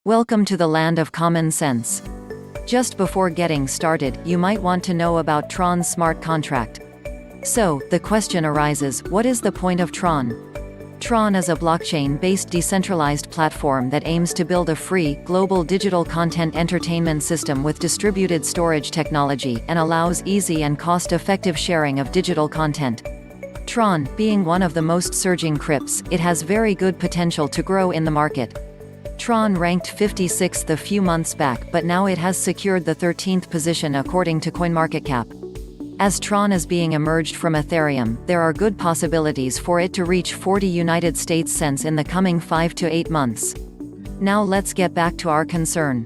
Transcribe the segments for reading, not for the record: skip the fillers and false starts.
Welcome to the land of common sense. Just before getting started, you might want to know about Tron's smart contract. So, the question arises, what is the point of Tron? Tron is a blockchain-based decentralized platform that aims to build a free, global digital content entertainment system with distributed storage technology, and allows easy and cost-effective sharing of digital content. Tron, being one of the most surging crypts, it has very good potential to grow in the market. Tron ranked 56th a few months back, but now it has secured the 13th position according to CoinMarketCap. As Tron is being emerged from Ethereum, there are good possibilities for it to reach 40 United States cents in the coming 5 to 8 months. Now let's get back to our concern.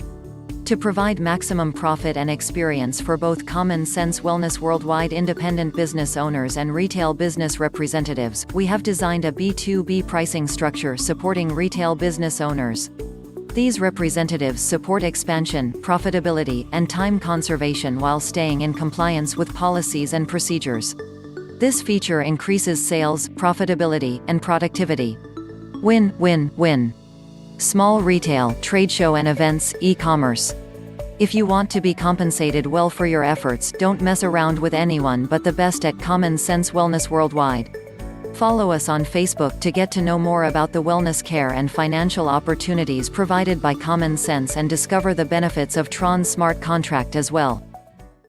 To provide maximum profit and experience for both common sense wellness worldwide independent business owners and retail business representatives, we have designed a B2B pricing structure supporting retail business owners. These representatives support expansion, profitability, and time conservation while staying in compliance with policies and procedures. This feature increases sales, profitability, and productivity. Win, win, win. Small retail, trade show and events, e-commerce. If you want to be compensated well for your efforts, don't mess around with anyone but the best at Common Sense Wellness Worldwide. Follow us on Facebook to get to know more about the wellness care and financial opportunities provided by Common Sense and discover the benefits of Tron's smart contract as well.